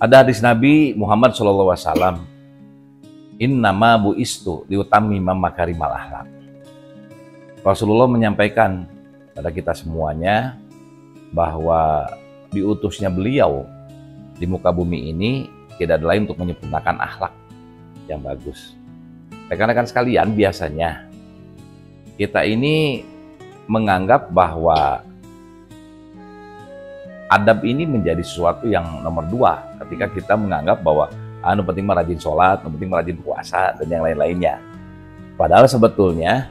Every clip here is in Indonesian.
Ada hadis Nabi Muhammad SAW, innama bu'istu liutammima makarimal akhlak. Rasulullah menyampaikan pada kita semuanya bahwa diutusnya beliau di muka bumi ini tidak ada lain untuk menyempurnakan akhlak yang bagus. Rekan-rekan sekalian, biasanya kita ini menganggap bahwa adab ini menjadi sesuatu yang nomor dua ketika kita menganggap bahwa penting mah rajin sholat, penting mah rajin puasa, dan yang lain-lainnya. Padahal sebetulnya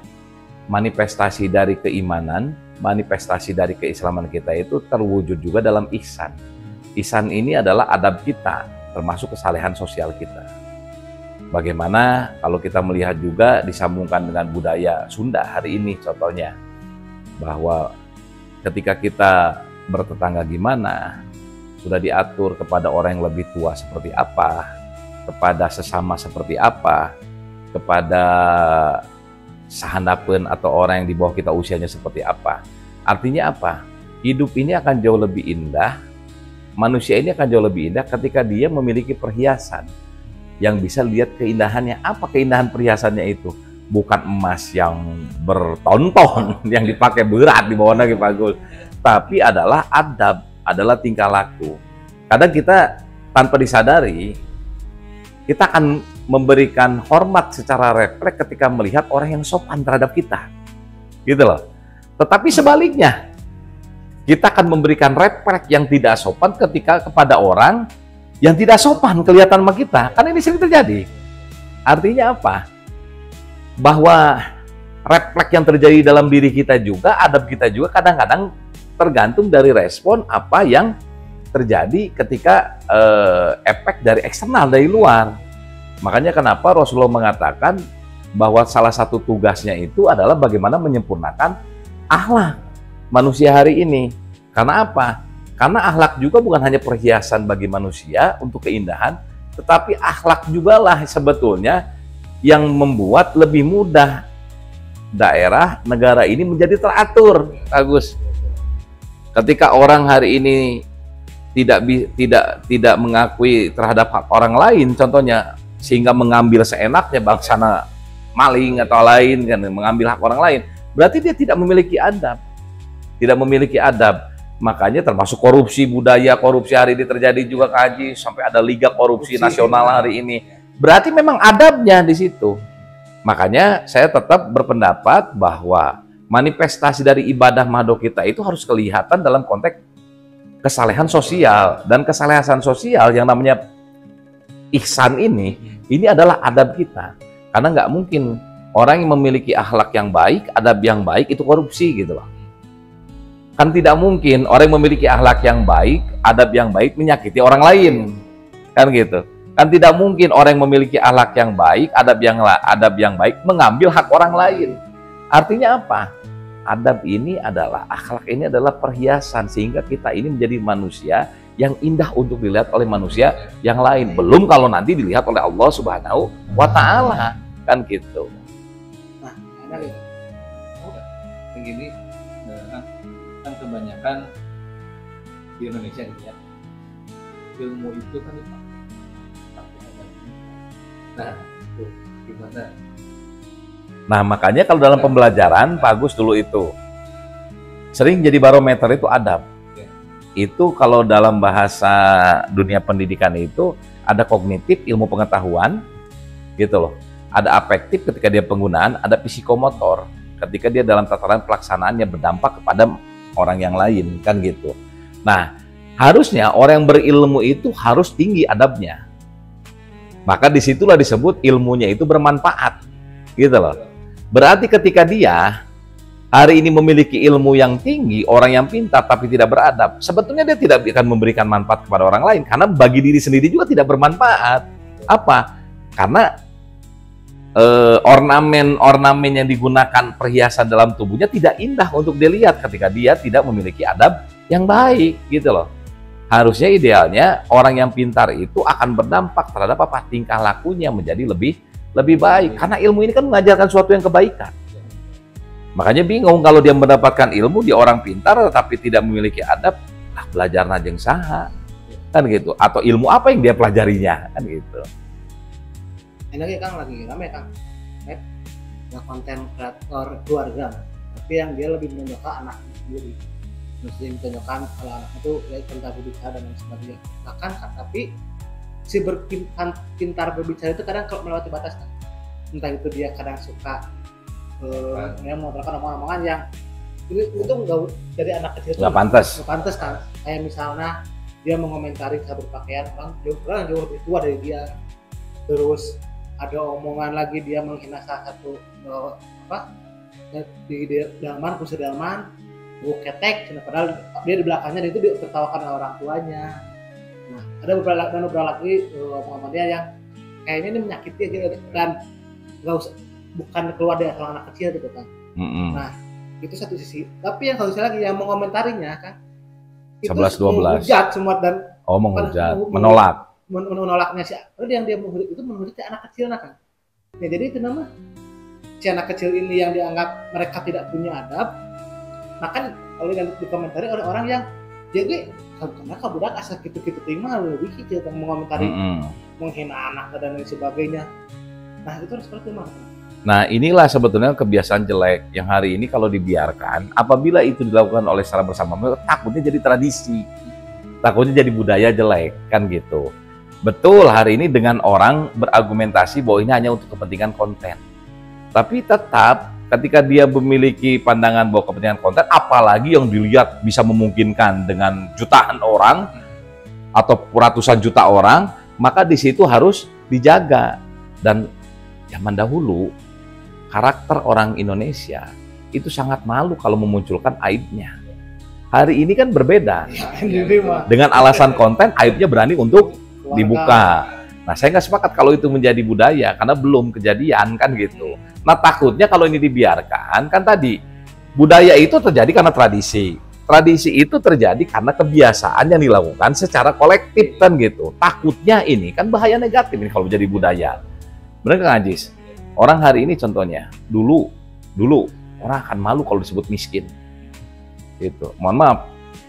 manifestasi dari keimanan, manifestasi dari keislaman kita itu terwujud juga dalam ihsan. Ihsan ini adalah adab kita, termasuk kesalehan sosial kita. Bagaimana kalau kita melihat juga disambungkan dengan budaya Sunda hari ini contohnya, bahwa ketika kita bertetangga gimana, sudah diatur kepada orang yang lebih tua seperti apa, kepada sesama seperti apa, kepada sahandapeun atau orang yang di bawah kita usianya seperti apa. Artinya apa? Hidup ini akan jauh lebih indah, manusia ini akan jauh lebih indah ketika dia memiliki perhiasan yang bisa lihat keindahannya. Apa keindahan perhiasannya itu? Bukan emas yang bertonton yang dipakai berat di bawahnya Pak Gul, tapi adalah adab, adalah tingkah laku. Kadang kita tanpa disadari kita akan memberikan hormat secara refleks ketika melihat orang yang sopan terhadap kita, gitu loh. Tetapi sebaliknya, kita akan memberikan refleks yang tidak sopan ketika kepada orang yang tidak sopan kelihatan sama kita. Kan ini sering terjadi. Artinya apa? Bahwa refleks yang terjadi dalam diri kita juga, adab kita juga kadang-kadang tergantung dari respon apa yang terjadi ketika efek dari eksternal, dari luar. Makanya kenapa Rasulullah mengatakan bahwa salah satu tugasnya itu adalah bagaimana menyempurnakan akhlak manusia hari ini. Karena apa? Karena akhlak juga bukan hanya perhiasan bagi manusia untuk keindahan, tetapi akhlak juga lah sebetulnya yang membuat lebih mudah daerah, negara ini menjadi teratur, Agus. Ketika orang hari ini tidak mengakui terhadap hak orang lain, contohnya sehingga mengambil seenaknya, bangsana maling atau lain kan, mengambil hak orang lain, berarti dia tidak memiliki adab, tidak memiliki adab. Makanya termasuk korupsi, budaya korupsi hari ini terjadi juga, Kaji, sampai ada liga korupsi nasional hari ini. Berarti memang adabnya di situ. Makanya saya tetap berpendapat bahwa manifestasi dari ibadah mahdoh kita itu harus kelihatan dalam konteks kesalehan sosial. Dan kesalehan sosial yang namanya ihsan ini adalah adab kita. Karena nggak mungkin orang yang memiliki akhlak yang baik, adab yang baik itu korupsi gitu loh. Kan tidak mungkin orang yang memiliki akhlak yang baik, adab yang baik menyakiti orang lain. Kan gitu. Kan tidak mungkin orang yang memiliki akhlak yang baik, adab yang baik mengambil hak orang lain. Artinya apa? Adab ini adalah, akhlak ini adalah perhiasan sehingga kita ini menjadi manusia yang indah untuk dilihat oleh manusia yang lain. Belum kalau nanti dilihat oleh Allah Subhanahu wa Ta'ala, kan gitu. Nah, enak itu. Begini, kan kebanyakan di Indonesia gitu ya, ilmu itu kan dipakai. Nah, itu gimana? Nah, makanya kalau dalam pembelajaran, Pak Agus dulu itu sering jadi barometer itu adab. Itu kalau dalam bahasa dunia pendidikan itu ada kognitif, ilmu pengetahuan, gitu loh. Ada afektif ketika dia penggunaan, ada psikomotor ketika dia dalam tataran pelaksanaan yang berdampak kepada orang yang lain, kan gitu. Nah, harusnya orang yang berilmu itu harus tinggi adabnya. Maka disitulah disebut ilmunya itu bermanfaat, gitu loh. Berarti ketika dia hari ini memiliki ilmu yang tinggi, orang yang pintar tapi tidak beradab, sebetulnya dia tidak akan memberikan manfaat kepada orang lain, karena bagi diri sendiri juga tidak bermanfaat. Apa? Karena ornamen yang digunakan perhiasan dalam tubuhnya tidak indah untuk dilihat ketika dia tidak memiliki adab yang baik, gitu loh. Harusnya idealnya orang yang pintar itu akan berdampak terhadap apa? Tingkah lakunya menjadi lebih baik, karena ilmu ini kan mengajarkan sesuatu yang kebaikan. Makanya bingung kalau dia mendapatkan ilmu, dia orang pintar tetapi tidak memiliki adab, lah belajar najeng saha. kan gitu, atau ilmu apa yang dia pelajarinya, kan gitu. Ini Kang lagi rame Kang, ya konten kreator keluarga, tapi yang dia lebih menunjukkan anaknya sendiri, mesti menunjukkan kalau anak itu ya pintar berbicara dan lain sebagainya. Bahkan tapi si pintar berbicara itu kadang kalau melewati batas kan, entah itu dia kadang suka yang mengatakan omongan-omongan yang itu nggak dari anak kecil itu Nggak pantas. nggak pantas kan. Kayak misalnya dia mengomentari cara berpakaian orang jauh lebih tua dari dia, terus ada omongan lagi dia menghina salah satu di delman, kursi delman, buku ketek, padahal dia di belakangnya dan itu ditertawakan oleh orang tuanya. Nah, ada beberapa lagi omongan dia yang kayaknya ini menyakiti aja dan nggak usah, bukan keluar dari anak kecil gitu kan. Nah, itu satu sisi. Tapi yang satu sisi lagi yang mengomentarinya kan, itu 11-12 menghujat semua dan menghujat, menolaknya si yang dia menghujat itu menghujat anak kecil kan. Ya jadi itu nama si anak kecil ini yang dianggap mereka tidak punya adab. Nah kan kalau yang dikomentari oleh orang yang jadi karena budak asal gitu-gitu tinggal lebih kecil yang mengomentari menghina anak dan lain sebagainya. Nah itu harus seperti mana? Nah inilah sebetulnya kebiasaan jelek yang hari ini kalau dibiarkan, apabila itu dilakukan oleh secara bersama, takutnya jadi tradisi, takutnya jadi budaya jelek, kan gitu. Betul, hari ini dengan orang berargumentasi bahwa ini hanya untuk kepentingan konten. Tapi tetap ketika dia memiliki pandangan bahwa kepentingan konten, apalagi yang dilihat bisa memungkinkan dengan jutaan orang atau ratusan juta orang, maka di situ harus dijaga. Dan zaman dahulu, karakter orang Indonesia itu sangat malu kalau memunculkan aibnya. Hari ini kan berbeda. Dengan alasan konten, aibnya berani untuk dibuka. Nah, saya nggak sepakat kalau itu menjadi budaya karena belum kejadian kan gitu. Nah, takutnya kalau ini dibiarkan, kan tadi budaya itu terjadi karena tradisi. Tradisi itu terjadi karena kebiasaan yang dilakukan secara kolektif kan gitu. Takutnya ini kan bahaya negatif ini kalau menjadi budaya. Benar nggak Ajis? Orang hari ini contohnya, dulu orang akan malu kalau disebut miskin. Gitu. Mohon maaf,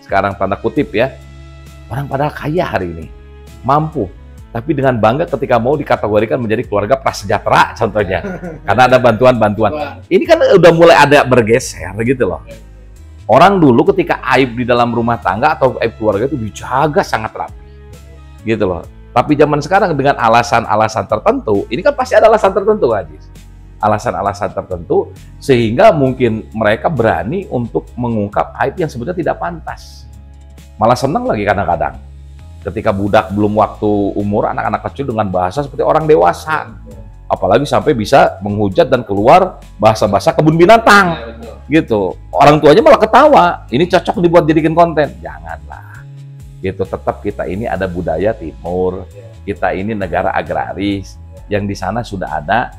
sekarang tanda kutip ya. Orang padahal kaya hari ini. Mampu, tapi dengan bangga ketika mau dikategorikan menjadi keluarga prasejahtera contohnya, karena ada bantuan-bantuan. Ini kan udah mulai ada bergeser gitu loh. Orang dulu ketika aib di dalam rumah tangga atau aib keluarga itu dijaga sangat rapi, gitu loh. Tapi zaman sekarang dengan alasan-alasan tertentu, ini kan pasti ada alasan tertentu, Hadis. Alasan-alasan tertentu sehingga mungkin mereka berani untuk mengungkap aib yang sebetulnya tidak pantas. Malah senang lagi kadang-kadang. Ketika budak belum waktu umur, anak-anak kecil dengan bahasa seperti orang dewasa. Apalagi sampai bisa menghujat dan keluar bahasa-bahasa kebun binatang. Gitu. Orang tuanya malah ketawa. Ini cocok dibuat jadikan konten. Janganlah. Gitu. Tetap kita ini ada budaya timur. Kita ini negara agraris. Yang di sana sudah ada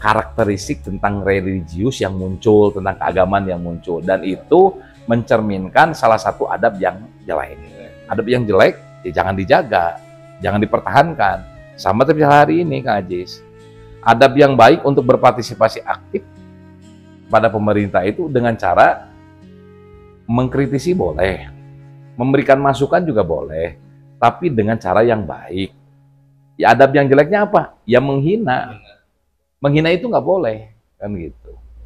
karakteristik tentang religius yang muncul, tentang keagamaan yang muncul. Dan itu mencerminkan salah satu adab yang jelek. Adab yang jelek, ya jangan dijaga, jangan dipertahankan. Sama seperti hari ini, Kak Ajis. Adab yang baik untuk berpartisipasi aktif pada pemerintah itu dengan cara mengkritisi boleh, memberikan masukan juga boleh, tapi dengan cara yang baik. Ya adab yang jeleknya apa? Ya menghina. Menghina itu nggak boleh, kan gitu.